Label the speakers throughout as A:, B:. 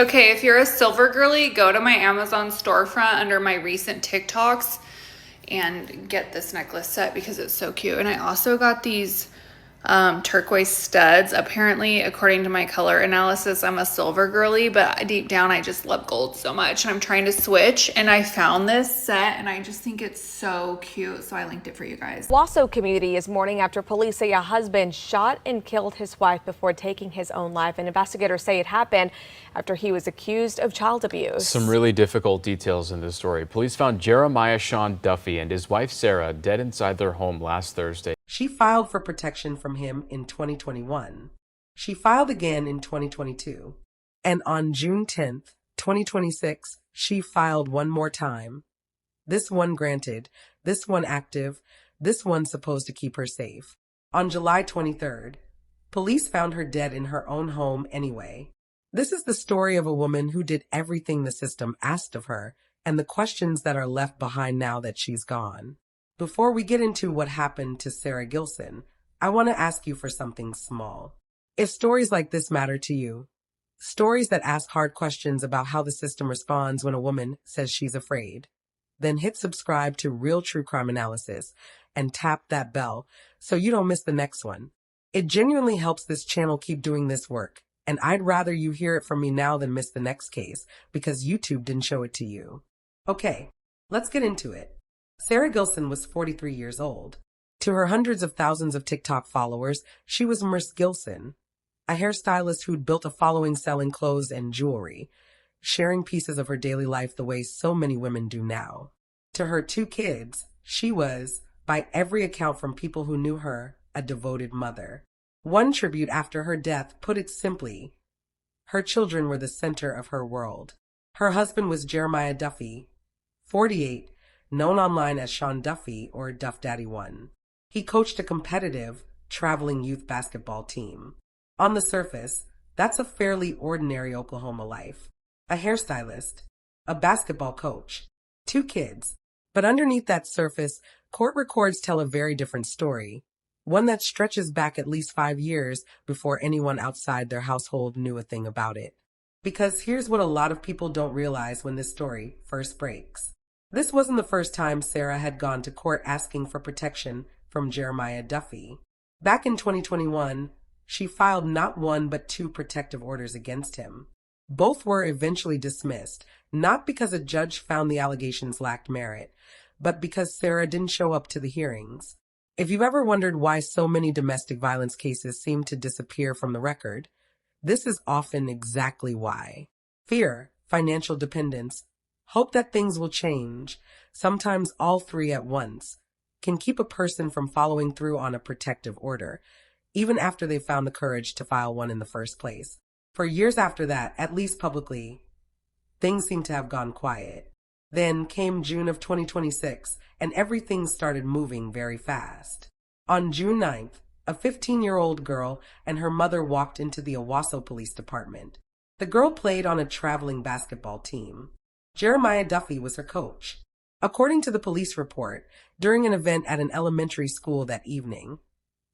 A: Okay, if you're a silver girly, go to my Amazon storefront under my recent TikToks and get this necklace set because it's so cute. And I also got these turquoise studs. Apparently, according to my color analysis, I'm a silver girly, but deep down, I just love gold so much. And I'm trying to switch. And I found this set and I just think it's so cute. So I linked it for you guys.
B: Owasso community is mourning after police say a husband shot and killed his wife before taking his own life. And investigators say it happened after he was accused of child abuse.
C: Some really difficult details in this story. Police found Jeremiah Sean Duffey and his wife Sara dead inside their home last Thursday.
D: She filed for protection from him in 2021. She filed again in 2022. And on June 10th, 2026, she filed one more time. This one granted, this one active, this one supposed to keep her safe. On July 23rd, police found her dead in her own home anyway. This is the story of a woman who did everything the system asked of her and the questions that are left behind now that she's gone. Before we get into what happened to Sara Gilson, I want to ask you for something small. If stories like this matter to you, stories that ask hard questions about how the system responds when a woman says she's afraid, then hit subscribe to Real True Crime Analysis and tap that bell so you don't miss the next one. It genuinely helps this channel keep doing this work, and I'd rather you hear it from me now than miss the next case because YouTube didn't show it to you. Okay, let's get into it. Sara Gilson was 43 years old. To her hundreds of thousands of TikTok followers, she was Miss Gilson, a hairstylist who'd built a following selling clothes and jewelry, sharing pieces of her daily life the way so many women do now. To her two kids, she was, by every account from people who knew her, a devoted mother. One tribute after her death put it simply, her children were the center of her world. Her husband was Jeremiah Duffey, 48, known online as Sean Duffey or Duff Daddy 1. He coached a competitive, traveling youth basketball team. On the surface, that's a fairly ordinary Oklahoma life. A hairstylist, a basketball coach, two kids. But underneath that surface, court records tell a very different story, one that stretches back at least 5 years before anyone outside their household knew a thing about it. Because here's what a lot of people don't realize when this story first breaks. This wasn't the first time Sara had gone to court asking for protection from Jeremiah Duffey. Back in 2021, she filed not one but two protective orders against him. Both were eventually dismissed, not because a judge found the allegations lacked merit, but because Sara didn't show up to the hearings. If you've ever wondered why so many domestic violence cases seem to disappear from the record, this is often exactly why. Fear, financial dependence, hope that things will change, sometimes all three at once, can keep a person from following through on a protective order, even after they found the courage to file one in the first place. For years after that, at least publicly, things seem to have gone quiet. Then came June of 2026, and everything started moving very fast. On June 9th, a 15-year-old girl and her mother walked into the Owasso Police Department. The girl played on a traveling basketball team. Jeremiah Duffey was her coach. According to the police report, during an event at an elementary school that evening,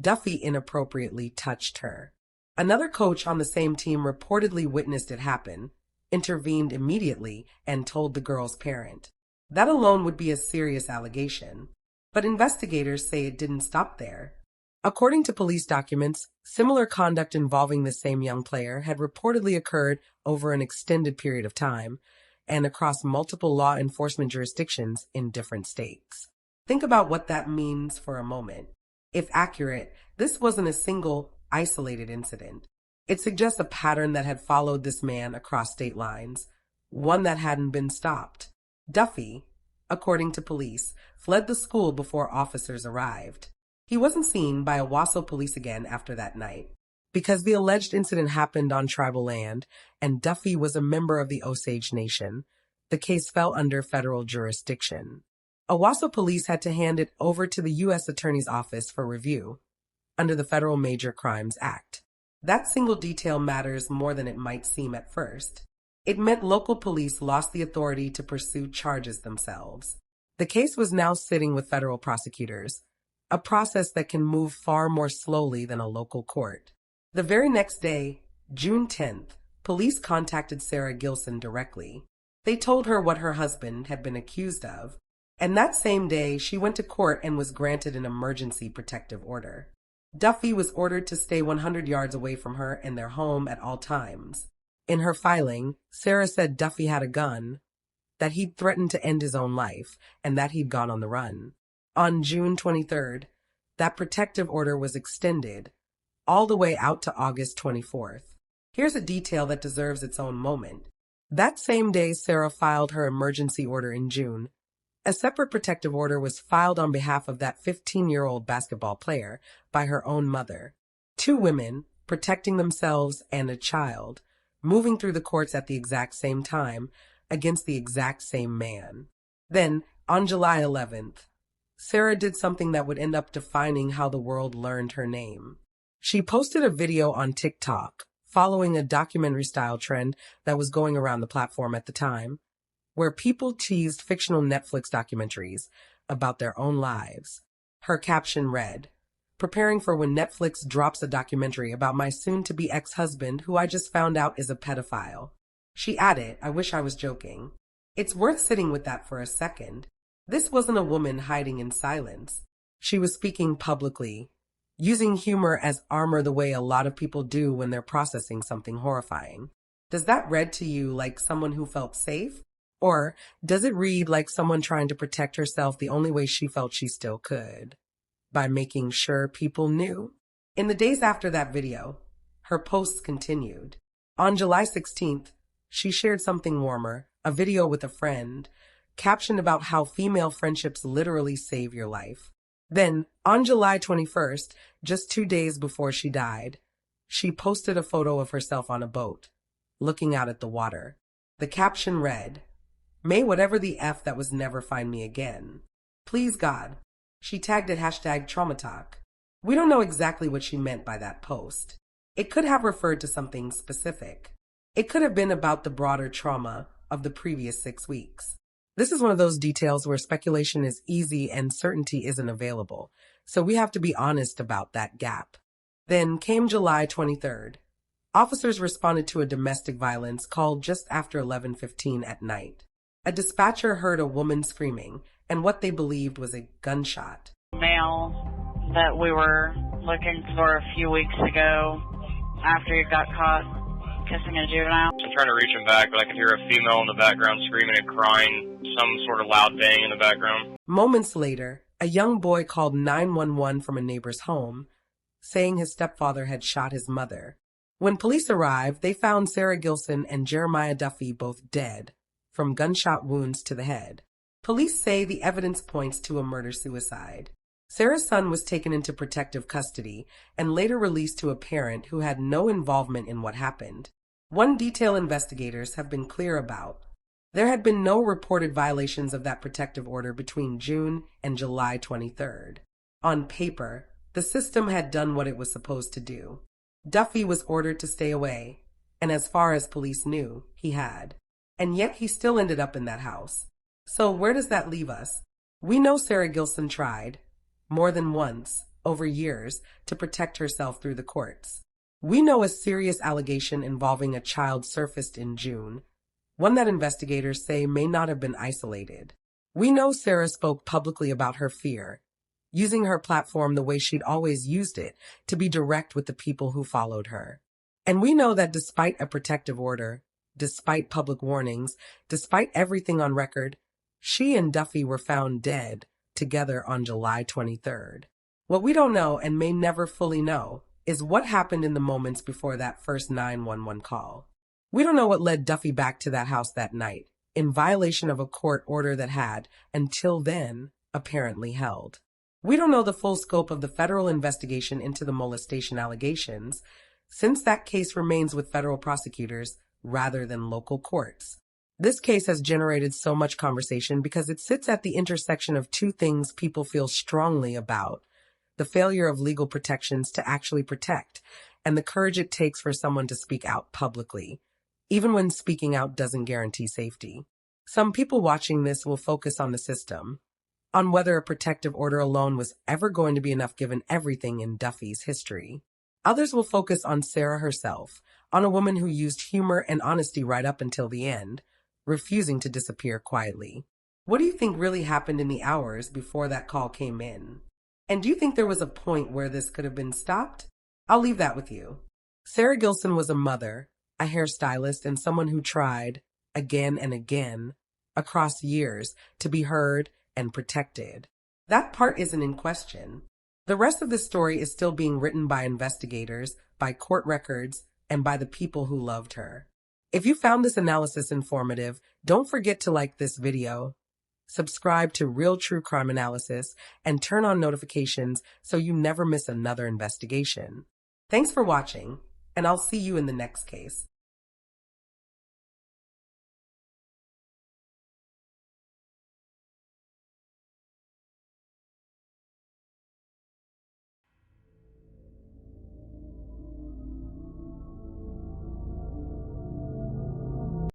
D: Duffey inappropriately touched her. Another coach on the same team reportedly witnessed it happen, intervened immediately, and told the girl's parent. That alone would be a serious allegation. But investigators say it didn't stop there. According to police documents, similar conduct involving the same young player had reportedly occurred over an extended period of time and across multiple law enforcement jurisdictions in different states. Think about what that means for a moment. If accurate, this wasn't a single, isolated incident. It suggests a pattern that had followed this man across state lines, one that hadn't been stopped. Duffey, according to police, fled the school before officers arrived. He wasn't seen by Owasso police again after that night. Because the alleged incident happened on tribal land, and Duffey was a member of the Osage Nation, the case fell under federal jurisdiction. Owasso police had to hand it over to the U.S. Attorney's Office for review, under the Federal Major Crimes Act. That single detail matters more than it might seem at first. It meant local police lost the authority to pursue charges themselves. The case was now sitting with federal prosecutors, a process that can move far more slowly than a local court. The very next day, June 10th, police contacted Sara Gilson directly. They told her what her husband had been accused of, and that same day she went to court and was granted an emergency protective order. Duffey was ordered to stay 100 yards away from her and their home at all times. In her filing, Sara said Duffey had a gun, that he'd threatened to end his own life, and that he'd gone on the run. On June 23rd, that protective order was extended all the way out to August 24th. Here's a detail that deserves its own moment. That same day Sara filed her emergency order in June, a separate protective order was filed on behalf of that 15-year-old basketball player by her own mother. Two women, protecting themselves and a child, moving through the courts at the exact same time against the exact same man. Then, on July 11th, Sara did something that would end up defining how the world learned her name. She posted a video on TikTok, following a documentary-style trend that was going around the platform at the time, where people teased fictional Netflix documentaries about their own lives. Her caption read, "Preparing for when Netflix drops a documentary about my soon-to-be ex-husband who I just found out is a pedophile." She added, "I wish I was joking." It's worth sitting with that for a second. This wasn't a woman hiding in silence. She was speaking publicly, using humor as armor the way a lot of people do when they're processing something horrifying. Does that read to you like someone who felt safe? Or does it read like someone trying to protect herself the only way she felt she still could? By making sure people knew? In the days after that video, her posts continued. On July 16th, she shared something warmer, a video with a friend, captioned about how female friendships literally save your life. Then, on July 21st, just 2 days before she died, she posted a photo of herself on a boat, looking out at the water. The caption read, "May whatever the F that was never find me again. Please God." She tagged it #TraumaTalk. We don't know exactly what she meant by that post. It could have referred to something specific. It could have been about the broader trauma of the previous 6 weeks. This is one of those details where speculation is easy and certainty isn't available, so we have to be honest about that gap. Then came July 23rd. Officers responded to a domestic violence call just after 11:15 at night. A dispatcher heard a woman screaming, and what they believed was a gunshot.
E: Male that we were looking for a few weeks ago after he got caught kissing a juvenile.
F: I'm trying to reach him back, but I could hear a female in the background screaming and crying, some sort of loud bang in the background.
D: Moments later, a young boy called 911 from a neighbor's home, saying his stepfather had shot his mother. When police arrived, they found Sara Gilson and Jeremiah Duffey both dead, from gunshot wounds to the head. Police say the evidence points to a murder-suicide. Sara's son was taken into protective custody and later released to a parent who had no involvement in what happened. One detail investigators have been clear about: there had been no reported violations of that protective order between June and July 23rd. On paper, the system had done what it was supposed to do. Duffey was ordered to stay away, and as far as police knew, he had. And yet he still ended up in that house. So where does that leave us? We know Sara Gilson tried, more than once, over years, to protect herself through the courts. We know a serious allegation involving a child surfaced in June, one that investigators say may not have been isolated. We know Sara spoke publicly about her fear, using her platform the way she'd always used it, to be direct with the people who followed her. And we know that despite a protective order, despite public warnings, despite everything on record, she and Duffey were found dead together on July 23rd. What we don't know and may never fully know is what happened in the moments before that first 911 call. We don't know what led Duffey back to that house that night, in violation of a court order that had, until then, apparently held. We don't know the full scope of the federal investigation into the molestation allegations, since that case remains with federal prosecutors rather than local courts. This case has generated so much conversation because it sits at the intersection of two things people feel strongly about: the failure of legal protections to actually protect, and the courage it takes for someone to speak out publicly, even when speaking out doesn't guarantee safety. Some people watching this will focus on the system, on whether a protective order alone was ever going to be enough given everything in Duffey's history. Others will focus on Sara herself, on a woman who used humor and honesty right up until the end, refusing to disappear quietly. What do you think really happened in the hours before that call came in? And do you think there was a point where this could have been stopped? I'll leave that with you. Sara Gilson was a mother, a hairstylist, and someone who tried, again and again, across years, to be heard and protected. That part isn't in question. The rest of the story is still being written by investigators, by court records, and by the people who loved her. If you found this analysis informative, don't forget to like this video, subscribe to Real True Crime Analysis, and turn on notifications so you never miss another investigation. Thanks for watching, and I'll see you in the next case.